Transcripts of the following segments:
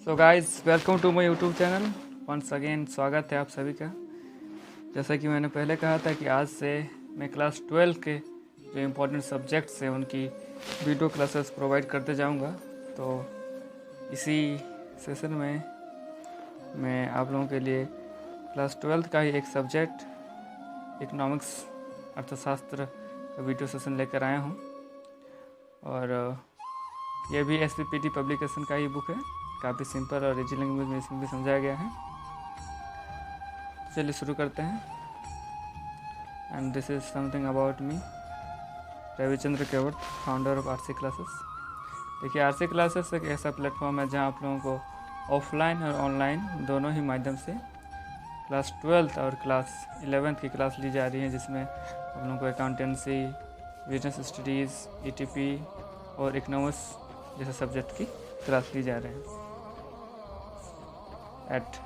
So guys welcome to my YouTube channel. Once again स्वागत है आप सभी का। जैसा कि मैंने पहले कहा था कि आज से मैं क्लास 12 के जो इम्पोर्टेंट सब्जेक्ट्स हैं उनकी वीडियो क्लासेस प्रोवाइड करते जाऊंगा। तो इसी सेशन में मैं आप लोगों के लिए क्लास 12 का ही एक सब्जेक्ट इकोनॉमिक्स अर्थशास्त्र का वीडियो सेशन लेकर आया हूँ। और यह भी SPPT पब्लिकेशन का ही बुक है। काफ़ी सिंपल और इजी लैंग्वेज में इसमें भी समझाया गया है। चलिए शुरू करते हैं। And this is something about me, Ravichandra Kewat, founder of RC classes. देखिए, RC क्लासेस एक ऐसा प्लेटफॉर्म है जहां आप लोगों को ऑफलाइन और ऑनलाइन दोनों ही माध्यम से क्लास 12 और क्लास 11 की क्लास ली जा रही है, जिसमें आप लोगों को अकाउंटेंसी, बिजनेस स्टडीज़, ETP और इकोनॉमिक्स जैसे सब्जेक्ट की क्लास ली जा रही है एट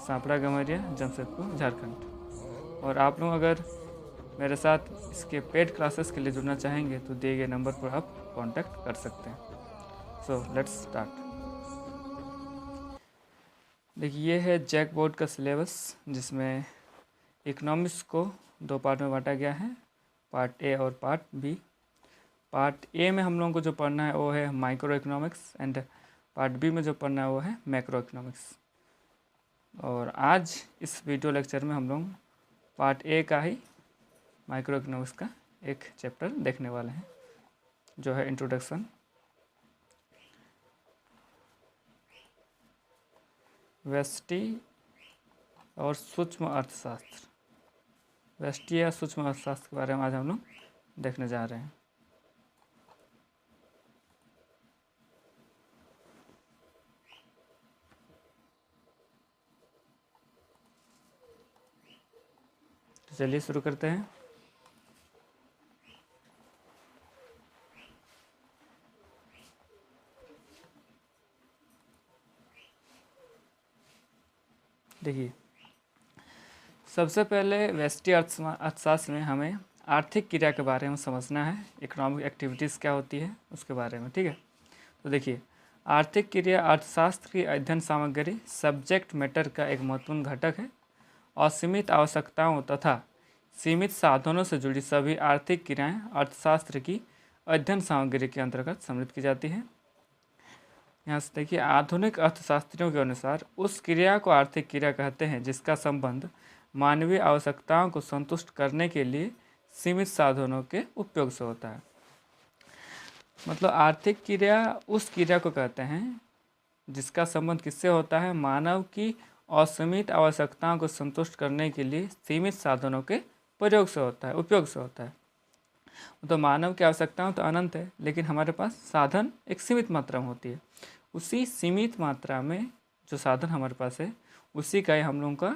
सांपड़ा गमरिया, जमशेदपुर, झारखंड। और आप लोग अगर मेरे साथ इसके पेड क्लासेस के लिए जुड़ना चाहेंगे तो दिए गए नंबर पर आप कांटेक्ट कर सकते हैं। So let's start. देखिए, ये है जैक बोर्ड का सिलेबस, जिसमें इकोनॉमिक्स को 2 पार्ट में बांटा गया है, पार्ट ए और पार्ट बी। पार्ट ए में हम लोगों को जो पढ़ना है वो है micro economics, and part B में जो पढ़ना है वो है मैक्रो इकोनॉमिक्स। और आज इस वीडियो लेक्चर में हम लोग पार्ट ए का ही माइक्रो इकोनॉमिक्स का एक चैप्टर देखने वाले हैं, जो है इंट्रोडक्शन। व्यष्टि और सूक्ष्म अर्थशास्त्र, व्यष्टि या सूक्ष्म अर्थशास्त्र के बारे में आज हम लोग देखने जा रहे हैं। तो चलिए शुरू करते हैं। देखिए, सबसे पहले व्यष्टि अर्थशास्त्र में हमें आर्थिक क्रिया के बारे में समझना है, इकोनॉमिक एक्टिविटीज़ क्या होती है उसके बारे में, ठीक है। तो देखिए, आर्थिक क्रिया अर्थशास्त्र की अध्ययन सामग्री सब्जेक्ट मैटर का एक महत्वपूर्ण घटक है। असीमित आवश्यकताओं तथा सीमित साधनों से जुड़ी सभी आर्थिक क्रियाएं अर्थशास्त्र की अध्ययन सामग्री के अंतर्गत सम्मिलित की जाती है। यहाँ से देखिए, आधुनिक अर्थशास्त्रियों के अनुसार उस क्रिया को आर्थिक क्रिया कहते हैं जिसका संबंध मानवीय आवश्यकताओं को संतुष्ट करने के लिए सीमित साधनों के उपयोग से होता है। मतलब आर्थिक क्रिया उस क्रिया को कहते हैं जिसका संबंध किससे होता है, मानव की असीमित आवश्यकताओं को संतुष्ट करने के लिए सीमित साधनों के प्रयोग से होता है, उपयोग से होता है। तो मानव की आवश्यकताएं तो अनंत है, लेकिन हमारे पास साधन एक सीमित मात्रा में होती है। उसी सीमित मात्रा में जो साधन हमारे पास है उसी का ही हम लोगों का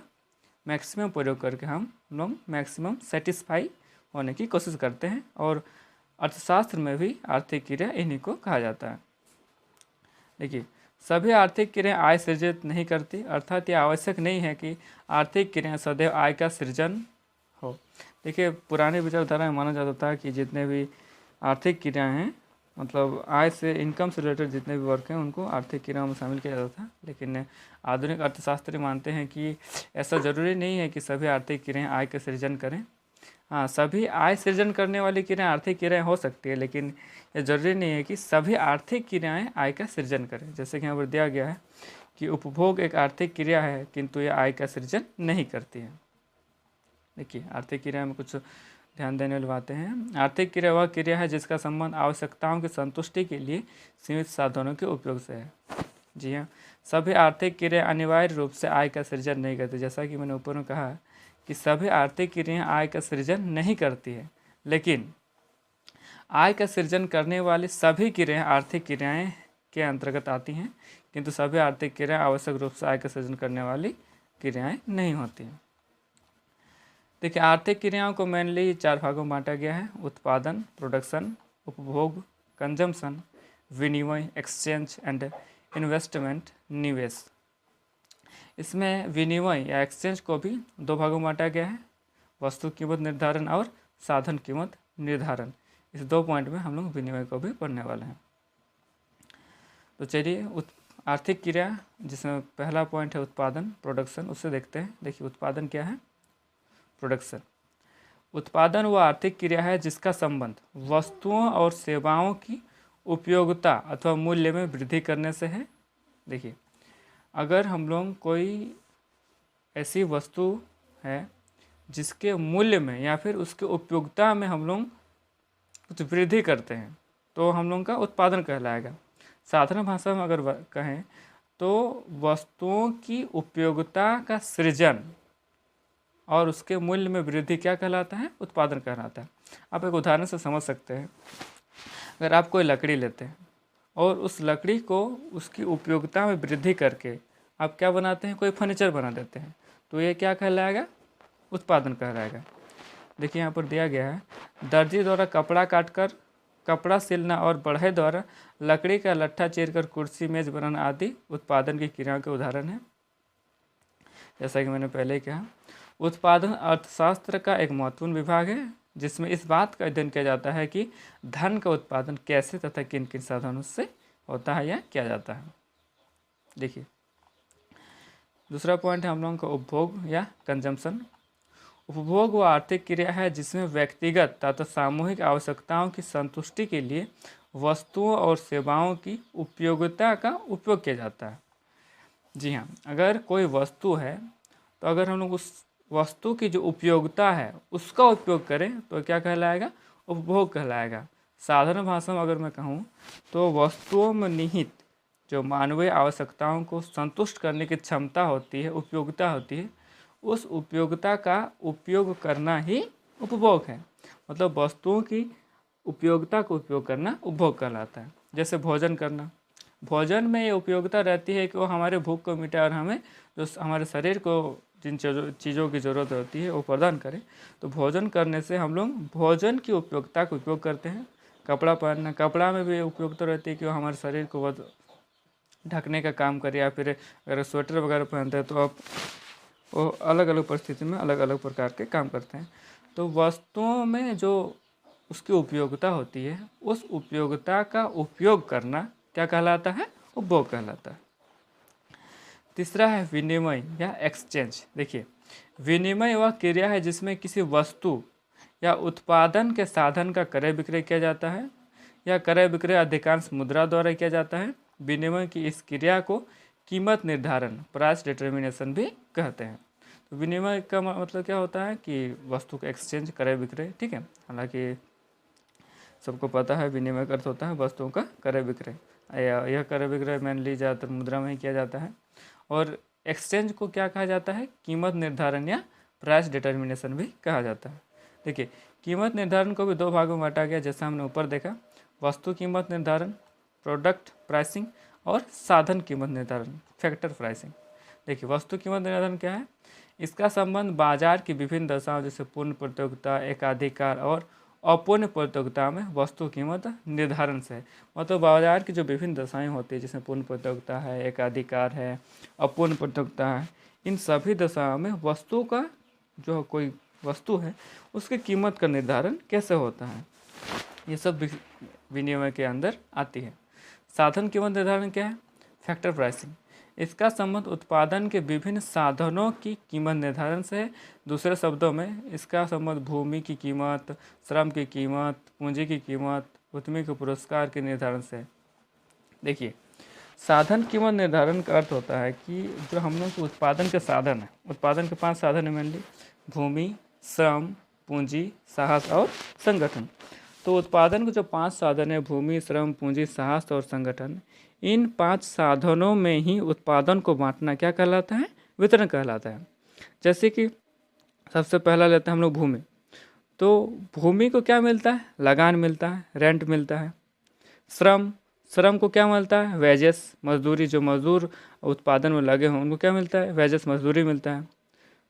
मैक्सिमम प्रयोग करके हम लोग मैक्सिमम सेटिस्फाई होने की कोशिश करते हैं। और अर्थशास्त्र में भी आर्थिक क्रिया इन्हीं को कहा जाता है। देखिए, सभी आर्थिक क्रियाएं आय सृजित नहीं करती, अर्थात यह आवश्यक नहीं है कि आर्थिक क्रियाएं सदैव आय का सृजन हो। देखिए, पुराने विचारधारा में माना जाता था कि जितने भी आर्थिक क्रियाएं हैं, मतलब आय से, इनकम से रिलेटेड जितने भी वर्क हैं उनको आर्थिक क्रियाओं में शामिल किया जाता था। लेकिन आधुनिक अर्थशास्त्री मानते हैं कि ऐसा ज़रूरी नहीं है कि सभी आर्थिक क्रियाएं आय का सृजन करें। हाँ, सभी आय सृजन करने वाली क्रियाएं आर्थिक क्रियाएं हो सकती है, लेकिन यह जरूरी नहीं है कि सभी आर्थिक क्रियाएं आय का सृजन करें। जैसे कि यहाँ पर दिया गया है कि उपभोग एक आर्थिक क्रिया है, किंतु यह आय का सृजन नहीं करती है। देखिए, आर्थिक क्रिया में कुछ ध्यान देने वाली बातें हैं। आर्थिक क्रिया वह क्रिया है जिसका संबंध आवश्यकताओं की संतुष्टि के लिए सीमित साधनों के उपयोग से है। जी हाँ, सभी आर्थिक क्रिया अनिवार्य रूप से आय का सृजन नहीं करती। जैसा कि मैंने ऊपर में कहा कि सभी आर्थिक क्रियाएं आय का सृजन नहीं करती है, लेकिन आय का सृजन करने वाली सभी क्रियाएं आर्थिक क्रियाएं के अंतर्गत आती हैं, किंतु सभी आर्थिक क्रियाएं आवश्यक रूप से आय का सृजन करने वाली क्रियाएं नहीं होती हैं। देखिए, आर्थिक क्रियाओं को मेनली 4 भागों में बांटा गया है: उत्पादन, प्रोडक्शन, उपभोग, कंजम्पशन, विनिमय, एक्सचेंज एंड इन्वेस्टमेंट, निवेश। इसमें विनिमय या एक्सचेंज को भी 2 भागों में बांटा गया है: वस्तु कीमत निर्धारण और साधन कीमत निर्धारण। इस 2 पॉइंट में हम लोग विनिमय को भी पढ़ने वाले हैं। तो चलिए, आर्थिक क्रिया जिसमें पहला पॉइंट है उत्पादन, प्रोडक्शन, उससे देखते हैं। देखिए उत्पादन क्या है, प्रोडक्शन। उत्पादन वह आर्थिक क्रिया है जिसका संबंध वस्तुओं और सेवाओं की उपयोगिता अथवा मूल्य में वृद्धि करने से है। देखिए अगर हम लोग कोई ऐसी वस्तु है जिसके मूल्य में या फिर उसके उपयोगिता में हम लोग कुछ वृद्धि करते हैं तो हम लोग का उत्पादन कहलाएगा। साधारण भाषा में अगर कहें तो वस्तुओं की उपयोगिता का सृजन और उसके मूल्य में वृद्धि क्या कहलाता है, उत्पादन कहलाता है। आप एक उदाहरण से समझ सकते हैं। अगर आप कोई लकड़ी लेते हैं और उस लकड़ी को उसकी उपयोगिता में वृद्धि करके आप क्या बनाते हैं, कोई फर्नीचर बना देते हैं, तो ये क्या कहलाएगा, उत्पादन कहलाएगा। देखिए यहाँ पर दिया गया है, दर्जी द्वारा कपड़ा काटकर कपड़ा सिलना और बढ़ई द्वारा लकड़ी का लट्ठा चीरकर कुर्सी मेज बनाना आदि उत्पादन की क्रियाओं के उदाहरण है। जैसा कि मैंने पहले ही कहा, उत्पादन अर्थशास्त्र का एक महत्वपूर्ण विभाग है जिसमें इस बात का अध्ययन किया जाता है कि धन का उत्पादन कैसे तथा किन किन साधनों से होता है या किया जाता है। देखिए दूसरा पॉइंट है हम लोगों का उपभोग या कंजम्पशन। उपभोग वह आर्थिक क्रिया है जिसमें व्यक्तिगत तथा सामूहिक आवश्यकताओं की संतुष्टि के लिए वस्तुओं और सेवाओं की उपयोगिता का उपयोग किया जाता है। जी हाँ, अगर कोई वस्तु है तो अगर हम लोग उस वस्तु की जो उपयोगिता है उसका उपयोग करें तो क्या कहलाएगा, उपभोग कहलाएगा। साधारण भाषा में अगर मैं कहूँ तो वस्तुओं में निहित जो मानवीय आवश्यकताओं को संतुष्ट करने की क्षमता होती है, उपयोगिता होती है, उस उपयोगिता का उपयोग करना ही उपभोग है। मतलब वस्तुओं की उपयोगिता को उपयोग करना उपभोग कहलाता है। जैसे भोजन करना, भोजन में ये उपयोगिता रहती है कि वो हमारे भूख को मिटाए और हमें जो हमारे शरीर को जिन चीज़ों की ज़रूरत होती है वो प्रदान करें। तो भोजन करने से हम लोग भोजन की उपयोगिता का उपयोग करते हैं। कपड़ा पहनना, कपड़ा में भी उपयोगिता रहती है कि वो हमारे शरीर को बहुत ढकने का काम करे, या फिर अगर स्वेटर वगैरह पहनते हैं तो आप वो अलग अलग परिस्थिति में अलग अलग प्रकार के काम करते हैं। तो वस्तुओं में जो उसकी उपयोगिता होती है उस उपयोगिता का उपयोग करना क्या कहलाता है, उपभोग कहलाता है। तीसरा है विनिमय या एक्सचेंज। देखिए विनिमय वह क्रिया है जिसमें किसी वस्तु या उत्पादन के साधन का क्रय विक्रय किया जाता है या क्रय विक्रय अधिकांश मुद्रा द्वारा किया जाता है। विनिमय की इस क्रिया को कीमत निर्धारण, प्राइस डिटर्मिनेशन भी कहते हैं। तो विनिमय का मतलब क्या होता है कि वस्तु का एक्सचेंज, क्रय विक्रय, ठीक है। हालांकि सबको पता है विनिमय का अर्थ होता है वस्तुओं का क्रय विक्रय। यह क्रय विक्रय मेनली ज़्यादातर मुद्रा में ही किया जाता है। और एक्सचेंज को क्या कहा जाता है, कीमत निर्धारण या प्राइस डिटर्मिनेशन भी कहा जाता है। देखिए कीमत निर्धारण को भी दो भागों में बांटा गया, जैसा हमने ऊपर देखा, वस्तु कीमत निर्धारण, प्रोडक्ट प्राइसिंग, और साधन कीमत निर्धारण, फैक्टर प्राइसिंग। देखिए वस्तु कीमत निर्धारण क्या है, इसका संबंध बाजार की विभिन्न दशाओं जैसे पूर्ण प्रतियोगिता, एकाधिकार और अपूर्ण प्रतियोगिता में वस्तु कीमत निर्धारण से है। मतलब बाजार की जो विभिन्न दशाएं होती है जिसमें पूर्ण प्रतियोगिता है, एकाधिकार है, अपूर्ण प्रतियोगिता है, इन सभी दशाओं में वस्तु का जो कोई वस्तु है उसकी कीमत का निर्धारण कैसे होता है, ये सब विनिमय के अंदर आती है। साधन कीमत निर्धारण क्या है, फैक्टर प्राइसिंग। इसका संबंध उत्पादन के विभिन्न साधनों की कीमत निर्धारण से है। दूसरे शब्दों में इसका संबंध भूमि की कीमत, श्रम की कीमत, पूंजी की कीमत, उद्यमी के पुरस्कार के निर्धारण से है। देखिए साधन कीमत निर्धारण का अर्थ होता है कि जो हम लोग के उत्पादन के साधन है, उत्पादन के 5 साधन है मेनली, भूमि, श्रम, पूंजी, साहस और संगठन। तो उत्पादन के जो 5 साधन है, भूमि, श्रम, पूंजी, साहस और संगठन, इन 5 साधनों में ही उत्पादन को बांटना क्या कहलाता है, वितरण कहलाता है। जैसे कि सबसे पहला लेते हैं हम लोग भूमि। तो भूमि को क्या मिलता है, लगान मिलता है, रेंट मिलता है। श्रम, श्रम को क्या मिलता है, वेजेस, मजदूरी, जो मजदूर उत्पादन में लगे हों उनको क्या मिलता है, वेजेस, मजदूरी मिलता है।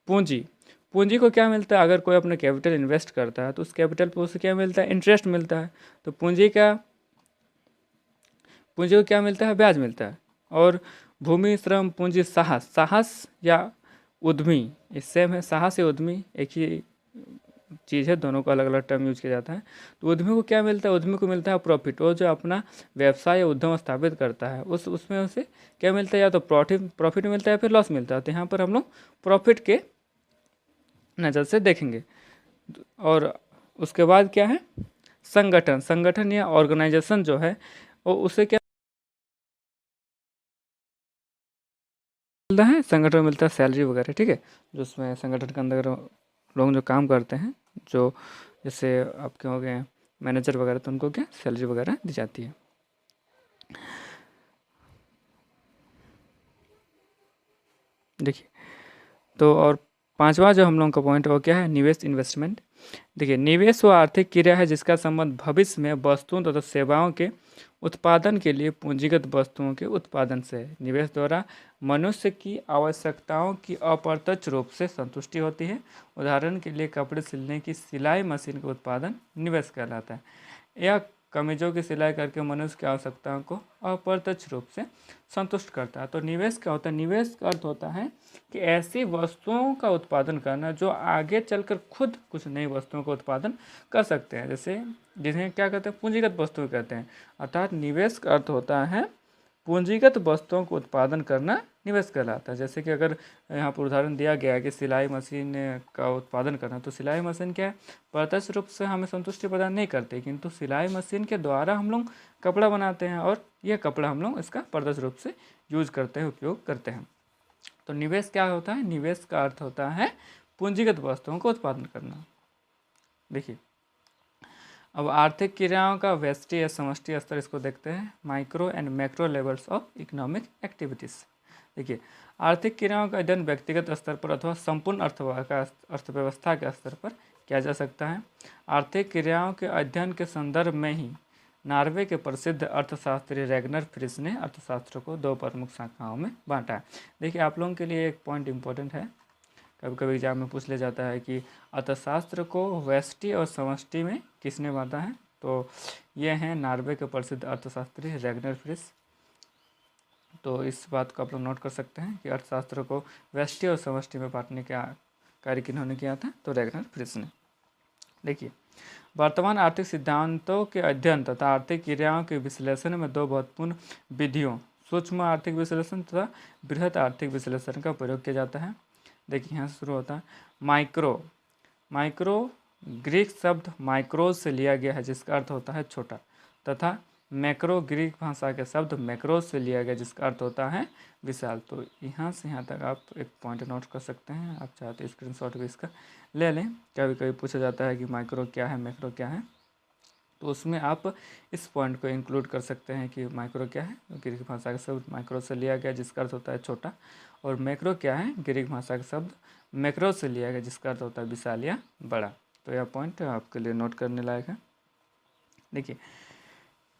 पूंजी, पूंजी को क्या मिलता है, अगर कोई अपने कैपिटल इन्वेस्ट करता है तो उस कैपिटल पर उसे क्या मिलता है, इंटरेस्ट मिलता है। तो पूंजी को क्या मिलता है, ब्याज मिलता है। और भूमि, श्रम, पूंजी, साहस, साहस या उद्यमी, ये सेम है, साहस या उद्यमी एक ही चीज़ है, दोनों को अलग अलग टर्म यूज किया जाता है। तो उद्यमी को क्या मिलता है? उद्यमी को मिलता है प्रॉफिट। वो जो अपना व्यवसाय या उद्यम स्थापित करता है उसमें उसे क्या मिलता है? या तो प्रॉफिट मिलता है या फिर लॉस मिलता है। तो यहाँ पर हम लोग प्रॉफिट के नज़र से देखेंगे। और उसके बाद क्या है? संगठन या ऑर्गेनाइजेशन जो है वो उसे क्या मिलता है? संगठन में मिलता है सैलरी वगैरह, ठीक है, जो उसमें संगठन के अंदर लोग जो काम करते हैं, जो जैसे आपके हो गए मैनेजर वगैरह, तो उनको क्या सैलरी वगैरह दी जाती है। देखिए, तो और पांचवा जो हम लोगों का पॉइंट वो क्या है? निवेश, इन्वेस्टमेंट। देखिए, निवेश वो आर्थिक क्रिया है जिसका संबंध भविष्य में वस्तुओं तथा सेवाओं के उत्पादन के लिए पूंजीगत वस्तुओं के उत्पादन से है। निवेश द्वारा मनुष्य की आवश्यकताओं की अप्रत्यक्ष रूप से संतुष्टि होती है। उदाहरण के लिए कपड़े सिलने की सिलाई मशीन का उत्पादन निवेश कहलाता है। यह कमीजों की सिलाई करके मनुष्य की आवश्यकताओं को अप्रत्यक्ष रूप से संतुष्ट करता है। तो निवेश क्या होता है? निवेश का अर्थ होता है कि ऐसी वस्तुओं का उत्पादन करना जो आगे चलकर खुद कुछ नई वस्तुओं का उत्पादन कर सकते हैं, जैसे जिन्हें क्या कहते हैं? पूंजीगत वस्तुएं कहते हैं। अर्थात निवेश का अर्थ होता है पूंजीगत वस्तुओं को उत्पादन करना निवेश कहलाता है। जैसे कि अगर यहाँ पर उदाहरण दिया गया है कि सिलाई मशीन का उत्पादन करना, तो सिलाई मशीन क्या है? प्रत्यक्ष रूप से हमें संतुष्टि प्रदान नहीं करती, किंतु सिलाई मशीन के द्वारा हम लोग कपड़ा बनाते हैं और यह कपड़ा हम लोग इसका प्रत्यक्ष रूप से यूज करते हैं, उपयोग करते हैं। तो निवेश क्या होता है? निवेश का अर्थ होता है पूंजीगत वस्तुओं को उत्पादन करना। देखिए, अब आर्थिक क्रियाओं का व्यष्टि या समष्टि स्तर इसको देखते हैं। Micro and macro levels of economic activities. देखिए, आर्थिक क्रियाओं का अध्ययन व्यक्तिगत स्तर पर अथवा संपूर्ण अर्थव्यवस्था के स्तर पर किया जा सकता है। आर्थिक क्रियाओं के अध्ययन के संदर्भ में ही नॉर्वे के प्रसिद्ध अर्थशास्त्री रैगनर फ्रिश ने अर्थशास्त्र को दो प्रमुख शाखाओं में बांटा है। देखिए, आप लोगों के लिए एक पॉइंट इंपॉर्टेंट है, कभी कभी एग्जाम में पूछ लिया जाता है कि अर्थशास्त्र को व्यष्टि और समष्टि में किसने बांटा है? तो ये हैं नॉर्वे के प्रसिद्ध अर्थशास्त्री रैगनर फ्रिश। तो इस बात को आप लोग नोट कर सकते हैं कि अर्थशास्त्र को व्यष्टि और समष्टि में बांटने का कार्य किन्होंने किया था? तो रैगनर फ्रिश ने। देखिए, वर्तमान आर्थिक सिद्धांतों के अध्ययन तथा आर्थिक क्रियाओं के विश्लेषण में दो महत्वपूर्ण विधियों, सूक्ष्म आर्थिक विश्लेषण तथा बृहत आर्थिक विश्लेषण का प्रयोग किया जाता है। देखिए, यहाँ से शुरू होता है माइक्रो ग्रीक शब्द माइक्रोज से लिया गया है जिसका अर्थ होता है छोटा, तथा मैक्रो ग्रीक भाषा के शब्द मैक्रोज से लिया गया जिसका अर्थ होता है विशाल। तो यहाँ से यहाँ तक आप एक पॉइंट नोट कर सकते हैं। आप चाहते स्क्रीनशॉट भी इसका ले लें। कभी कभी पूछा जाता है कि माइक्रो क्या है, मैक्रो क्या है, तो उसमें आप इस पॉइंट को इंक्लूड कर सकते हैं कि माइक्रो क्या है, ग्रीक भाषा का शब्द माइक्रो से लिया गया जिसका अर्थ होता है छोटा, और मैक्रो क्या है, ग्रीक भाषा का शब्द मैक्रो से लिया गया जिसका अर्थ होता है विशाल या बड़ा। तो यह पॉइंट आपके लिए नोट करने लायक है। देखिए,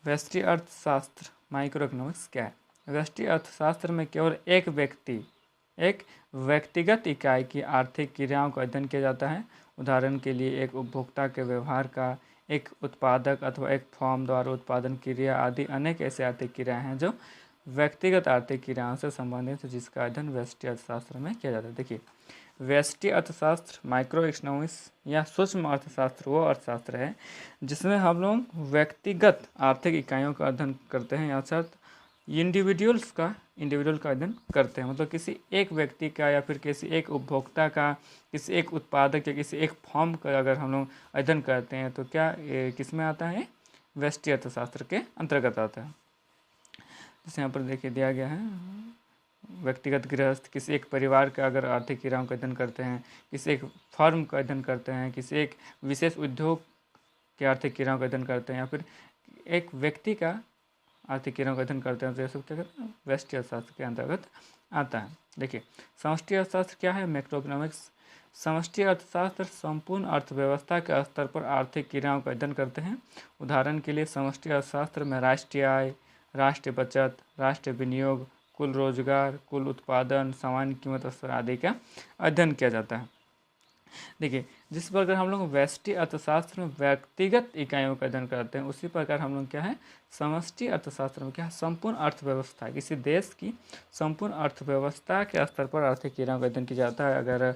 व्यष्टि अर्थशास्त्र माइक्रो इकोनॉमिक्स क्या है? व्यष्टि अर्थशास्त्र में केवल एक व्यक्तिगत इकाई की आर्थिक क्रियाओं का अध्ययन किया जाता है। उदाहरण के लिए एक उपभोक्ता के व्यवहार का, एक उत्पादक अथवा एक फर्म द्वारा उत्पादन क्रिया आदि अनेक ऐसे आर्थिक क्रियाएं हैं जो व्यक्तिगत आर्थिक क्रियाओं से संबंधित है, जिसका अध्ययन व्यष्टि अर्थशास्त्र में किया जाता है। देखिए, व्यष्टि अर्थशास्त्र माइक्रो इकोनॉमिक्स या सूक्ष्म अर्थशास्त्र वो अर्थशास्त्र है जिसमें हम लोग व्यक्तिगत आर्थिक इकाइयों का अध्ययन करते हैं, अर्थात इंडिविजुअल का अध्ययन करते हैं। मतलब किसी एक व्यक्ति का या फिर किसी एक उपभोक्ता का, किसी एक उत्पादक या किसी एक फर्म का अगर हम लोग अध्ययन करते हैं तो क्या किस में आता है? व्यष्टि अर्थशास्त्र के अंतर्गत आता है। जैसे यहाँ पर देखिए दिया गया है, व्यक्तिगत गृहस्थ किसी एक परिवार का अगर आर्थिक क्रियाओं का अध्ययन करते हैं, किसी एक फर्म का अध्ययन करते हैं, किसी एक विशेष उद्योग के आर्थिक क्रियाओं का अध्ययन करते हैं, या फिर एक व्यक्ति का आर्थिक क्रियाओं का अध्ययन करते हैं, तो यह सब क्या कहते हैं? व्यष्टि अर्थशास्त्र के अंतर्गत आता है। देखिए, समष्टि अर्थशास्त्र क्या है? Macro economics. समष्टि अर्थशास्त्र संपूर्ण अर्थव्यवस्था के स्तर पर आर्थिक क्रियाओं का अध्ययन करते हैं। उदाहरण के लिए समष्टि अर्थशास्त्र में राष्ट्रीय आय, राष्ट्रीय बचत, राष्ट्रीय विनियोग, कुल रोजगार, कुल उत्पादन, सामान्य कीमत स्तर आदि का अध्ययन किया जाता है। देखिए, जिस प्रकार हम लोग व्यष्टि अर्थशास्त्र में व्यक्तिगत इकाइयों का अध्ययन करते हैं, उसी प्रकार हम लोग क्या है? समष्टि अर्थशास्त्र में क्या है? संपूर्ण अर्थव्यवस्था, किसी देश की संपूर्ण अर्थव्यवस्था के स्तर पर आर्थिक क्रियाओं का अध्ययन किया जाता है। अगर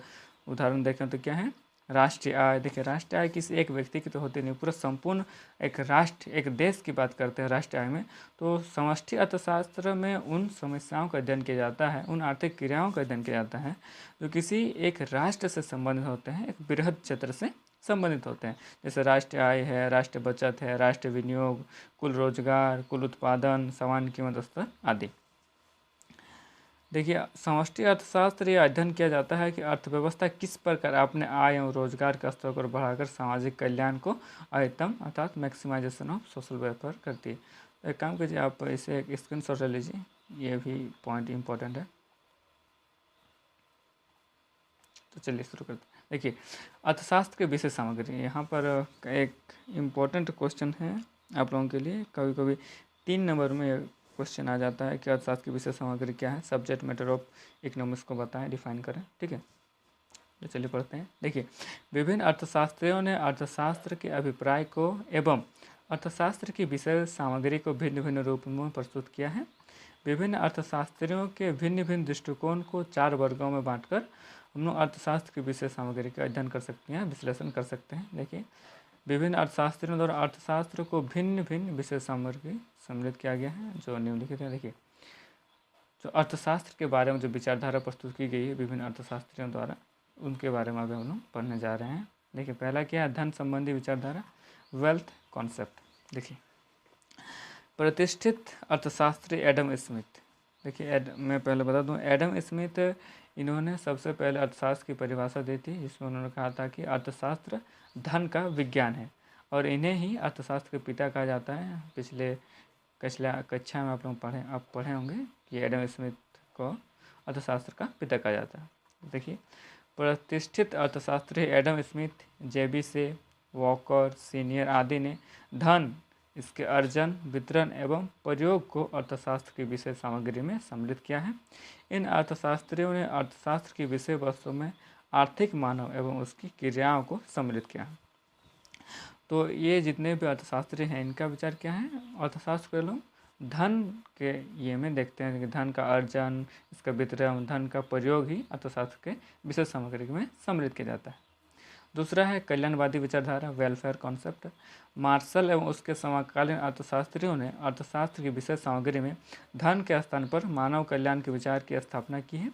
उदाहरण देखें तो क्या है? राष्ट्रीय आय, देखिए राष्ट्रीय आय किसी एक व्यक्ति की तो होती नहीं, पूरा संपूर्ण एक राष्ट्र, एक देश की बात करते हैं राष्ट्रीय आय में। तो समष्टि अर्थशास्त्र में उन समस्याओं का अध्ययन किया जाता है, उन आर्थिक क्रियाओं का अध्ययन किया जाता है जो किसी एक राष्ट्र से संबंधित होते हैं, एक बृहद क्षेत्र से संबंधित होते हैं। जैसे राष्ट्रीय आय है, राष्ट्रीय बचत है, राष्ट्रीय विनियोग, कुल रोजगार, कुल उत्पादन, सामान्य कीमत स्तर आदि। देखिए समष्टि अर्थशास्त्र ये अध्ययन किया जाता है कि अर्थव्यवस्था किस प्रकार अपने आय एवं रोजगार का स्तर को बढ़ाकर सामाजिक कल्याण को अधिकतम अर्थात मैक्सिमाइजेशन ऑफ सोशल वेलफेयर करती है। तो एक काम कीजिए, आप इसे एक स्क्रीनशॉट ले लीजिए, ये भी पॉइंट इम्पोर्टेंट है। तो चलिए शुरू करते हैं। देखिए अर्थशास्त्र के विषय सामग्री, यहाँ पर एक इम्पोर्टेंट क्वेश्चन है आप लोगों के लिए, कभी कभी 3 नंबर में क्वेश्चन आ जाता है कि अर्थशास्त्र की विषय सामग्री क्या है, सब्जेक्ट मैटर ऑफ इकोनॉमिक्स को बताएं, डिफाइन करें, ठीक है। तो चलिए पढ़ते हैं। देखिए विभिन्न अर्थशास्त्रियों ने अर्थशास्त्र के अभिप्राय को एवं अर्थशास्त्र की विषय सामग्री को भिन्न भिन्न रूप में प्रस्तुत किया है। विभिन्न अर्थशास्त्रियों के भिन्न भिन्न दृष्टिकोण को 4 वर्गों में बांटकर हम लोग अर्थशास्त्र की विषय सामग्री का अध्ययन कर सकते हैं, विश्लेषण कर सकते हैं। देखिए विभिन्न अर्थशास्त्रियों द्वारा अर्थशास्त्र को भिन्न भिन्न विषय सामग्री सम्मिलित किया गया है जो निम्नलिखित है। देखिए जो अर्थशास्त्र के बारे में जो विचारधारा प्रस्तुत की गई है विभिन्न अर्थशास्त्रियों द्वारा, उनके बारे में अभी हम लोग पढ़ने जा रहे हैं। देखिए पहला क्या है, धन संबंधी विचारधारा, वेल्थ कॉन्सेप्ट। देखिए प्रतिष्ठित अर्थशास्त्री एडम स्मिथ, देखिए मैं पहले बता दूं, एडम स्मिथ इन्होंने सबसे पहले अर्थशास्त्र की परिभाषा दी थी, जिसमें उन्होंने कहा था कि अर्थशास्त्र धन का विज्ञान है और इन्हें ही अर्थशास्त्र के पिता कहा जाता है। पिछले कक्षा में आप पढ़े होंगे कि एडम स्मिथ को अर्थशास्त्र का पिता कहा जाता है। देखिए प्रतिष्ठित अर्थशास्त्री एडम स्मिथ, जेबी से, वॉकर, सीनियर आदि ने धन, इसके अर्जन, वितरण एवं प्रयोग को अर्थशास्त्र की विषय सामग्री में सम्मिलित किया है। इन अर्थशास्त्रियों ने अर्थशास्त्र की विषय वस्तु में आर्थिक मानव एवं उसकी क्रियाओं को सम्मिलित किया है। तो ये जितने भी अर्थशास्त्री हैं इनका विचार क्या है, अर्थशास्त्र के लोग धन के ये में देखते हैं कि धन का अर्जन, इसका वितरण, धन का प्रयोग ही अर्थशास्त्र के विषय सामग्री में सम्मिलित किया जाता है। दूसरा है कल्याणवादी विचारधारा, वेलफेयर कॉन्सेप्ट। मार्शल एवं उसके समकालीन अर्थशास्त्रियों ने अर्थशास्त्र की विषय सामग्री में धन के स्थान पर मानव कल्याण के विचार की स्थापना की है।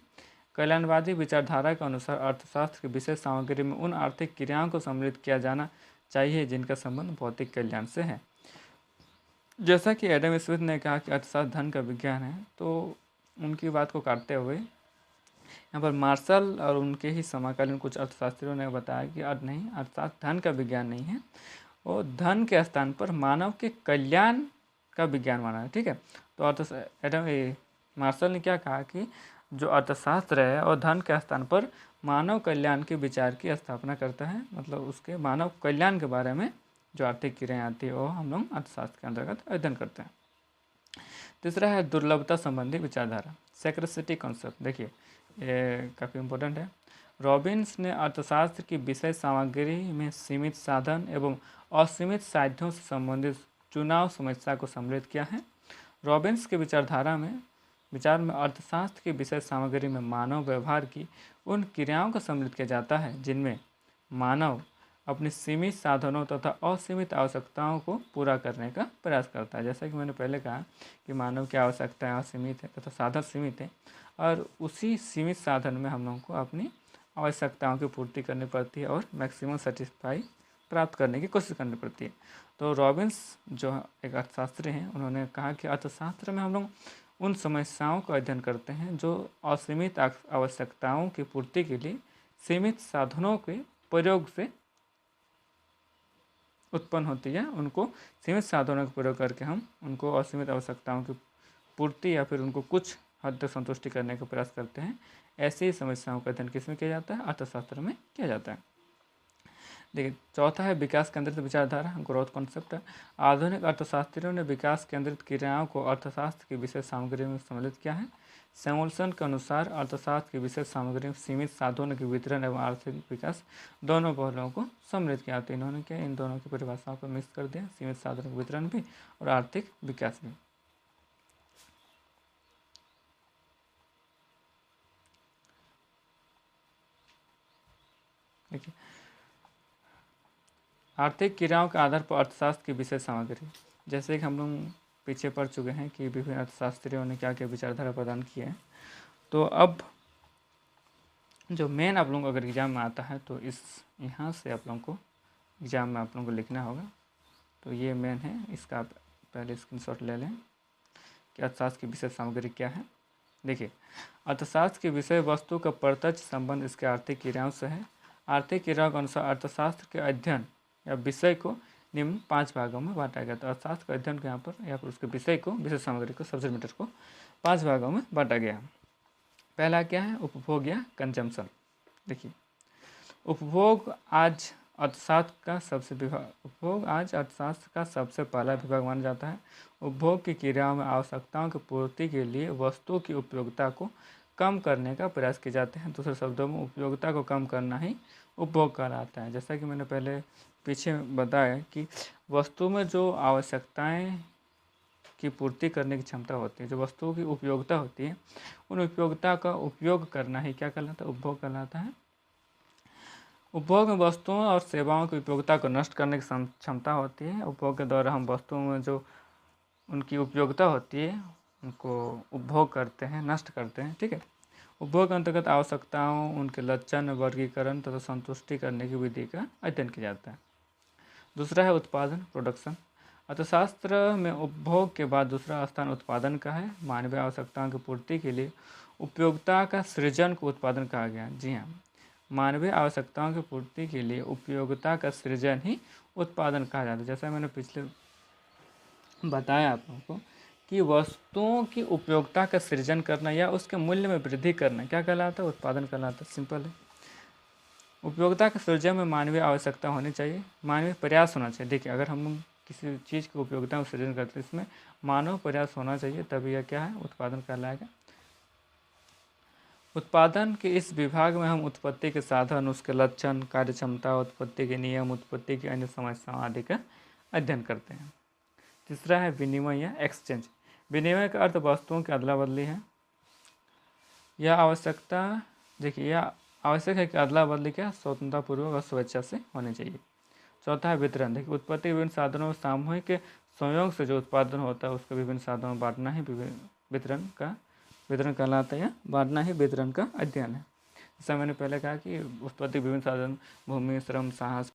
कल्याणवादी विचारधारा के अनुसार अर्थशास्त्र की विषय सामग्री में उन आर्थिक क्रियाओं को सम्मिलित किया जाना चाहिए जिनका संबंध भौतिक कल्याण से है। जैसा कि एडम स्मिथ ने कहा कि अर्थशास्त्र धन का विज्ञान है, तो उनकी बात को काटते हुए यहाँ पर मार्शल और उनके ही समकालीन कुछ अर्थशास्त्रियों ने बताया कि नहीं, अर्थशास्त्र धन का विज्ञान नहीं है, और धन के स्थान पर मानव के कल्याण का विज्ञान माना है, ठीक है। तो मार्शल ने क्या कहा कि जो अर्थशास्त्र है और धन के स्थान पर मानव कल्याण के विचार की स्थापना करता है, मतलब उसके मानव कल्याण के बारे में जो आर्थिक क्रियाएँ आती है वो हम लोग अर्थशास्त्र के अंतर्गत अध्ययन करते हैं। तीसरा है दुर्लभता संबंधी विचारधारा, स्कैर्सिटी कॉन्सेप्ट। देखिए ये काफ़ी इम्पोर्टेंट है। रॉबिन्स ने अर्थशास्त्र की विषय सामग्री में सीमित साधन एवं असीमित साध्यों से संबंधित चुनाव समस्या को सम्मिलित किया है। रॉबिन्स के विचार में अर्थशास्त्र की विषय सामग्री में मानव व्यवहार की उन क्रियाओं को सम्मिलित किया जाता है जिनमें मानव अपने सीमित साधनों तथा असीमित आवश्यकताओं को पूरा करने का प्रयास करता है। जैसा कि मैंने पहले कहा कि मानव की आवश्यकताएं असीमित है तथा साधन सीमित है, और उसी सीमित साधन में हम लोगों को अपनी आवश्यकताओं की पूर्ति करनी पड़ती है और मैक्सिमम सेटिस्फाई प्राप्त करने की कोशिश करनी पड़ती है। तो रॉबिन्स जो एक अर्थशास्त्री हैं, उन्होंने कहा कि अर्थशास्त्र में हम लोग उन समस्याओं का अध्ययन करते हैं जो असीमित आवश्यकताओं की पूर्ति के लिए सीमित साधनों के प्रयोग से उत्पन्न होती है। उनको सीमित साधनों का प्रयोग करके हम उनको असीमित आवश्यकताओं की पूर्ति या फिर उनको कुछ हद तक संतुष्टि करने का प्रयास करते हैं। ऐसी समस्याओं का अध्ययन किसमें किया जाता है, अर्थशास्त्र में किया जाता है। देखिए चौथा है विकास केंद्रित विचारधारा, ग्रोथ कॉन्सेप्ट। आधुनिक अर्थशास्त्रियों ने विकास केंद्रित क्रियाओं को अर्थशास्त्र की विशेष सामग्री में सम्मिलित किया है। सैमुअल्सन के अनुसार अर्थशास्त्र की विशेष सामग्री में सीमित साधनों के वितरण एवं आर्थिक विकास दोनों पहलुओं को सम्मिलित किया। तो इन्होंने क्या इन दोनों की परिभाषाओं को मिक्स कर दिया, सीमित साधनों के वितरण भी और आर्थिक विकास भी। देखिए आर्थिक क्रियाओं के आधार पर अर्थशास्त्र की विषय सामग्री, जैसे कि हम लोग पीछे पढ़ चुके हैं कि विभिन्न अर्थशास्त्रियों ने क्या क्या विचारधारा प्रदान किए हैं। तो अब जो मेन आप लोगों को अगर एग्ज़ाम में आता है तो इस यहाँ से आप लोगों को एग्ज़ाम में आप लोगों को लिखना होगा। तो ये मेन है, इसका आप पहले स्क्रीनशॉट ले लें कि अर्थशास्त्र की विषय सामग्री क्या है। देखिए, अर्थशास्त्र की विषय वस्तु का प्रत्यक्ष संबंध इसके आर्थिक क्रियाओं से है। आर्थिक क्रियाओं के अनुसार अर्थशास्त्र के अध्ययन या विषय को निम्न 5 भागों में बांटा गया। तो अर्थशास्त्र के अध्ययन को यहाँ पर उसके विषय को, विषय सामग्री को, सब्जेक्ट मैटर को 5 भागों में बांटा गया। पहला क्या है? उपभोग या कंजम्पशन। देखिए, उपभोग आज अर्थशास्त्र का सबसे पहला विभाग माना जाता है। उपभोग की क्रियाओं में आवश्यकताओं की पूर्ति के लिए वस्तुओं की उपयोगिता को कम करने का प्रयास किए जाते हैं। दूसरे शब्दों में उपयोगिता को कम करना ही उपभोग कहलाता है। जैसा कि मैंने पहले पीछे बताया कि वस्तु में जो आवश्यकताएं की पूर्ति करने की क्षमता होती है, जो वस्तुओं की उपयोगिता होती है, उन उपयोगिता का उपयोग करना ही क्या कहलाता है? उपभोग कहलाता है। उपभोग में वस्तुओं और सेवाओं की उपयोगिता को नष्ट करने की क्षमता होती है। उपभोग के द्वारा हम वस्तुओं में जो उनकी उपयोगिता होती है उनको उपभोग करते हैं, नष्ट करते हैं। ठीक है। उपभोग के अंतर्गत आवश्यकताओं, उनके लक्षण, वर्गीकरण तथा संतुष्टि करने की विधि का अध्ययन किया जाता है। दूसरा है उत्पादन, प्रोडक्शन। अर्थशास्त्र में उपभोग के बाद दूसरा स्थान उत्पादन का है। मानवीय आवश्यकताओं की पूर्ति के लिए उपयोगिता का सृजन को उत्पादन कहा गया। जी हाँ, मानवीय आवश्यकताओं की पूर्ति के लिए उपयोगिता का सृजन ही उत्पादन कहा जाता है। जैसा मैंने पिछले बताया आप लोगों को कि वस्तुओं की उपयोगिता का सृजन करना या उसके मूल्य में वृद्धि करना क्या कहलाता है? उत्पादन कहलाता है। सिंपल है। उपयोगिता के सृजन में मानवीय आवश्यकता होनी चाहिए, मानवीय प्रयास होना चाहिए। देखिए, अगर हम किसी चीज़ की उपयोगिता का सृजन करते हैं, इसमें मानव प्रयास होना चाहिए, तभी यह क्या है? उत्पादन कहलाएगा। उत्पादन के इस विभाग में हम उत्पत्ति के साधन, उसके लक्षण, कार्यक्षमता, उत्पत्ति के नियम, उत्पत्ति की अन्य समस्याओं आदि का अध्ययन करते हैं। तीसरा है विनिमय या एक्सचेंज। विनिमय का अर्थ वस्तुओं की अदला बदली है। यह आवश्यकता, देखिए, यह आवश्यक है कि अदला बदली क्या? स्वतंत्रतापूर्वक और स्वेच्छा से होनी चाहिए। चौथा है वितरण। देखिए, उत्पत्ति विभिन्न साधनों में सामूहिक संयोग से जो उत्पादन होता है उसको विभिन्न साधनों में बांटना ही वितरण कहलाता है, या बांटना ही वितरण का अध्ययन है। जैसा मैंने पहले कहा कि उत्पत्ति विभिन्न साधन, भूमि, श्रम, साहस,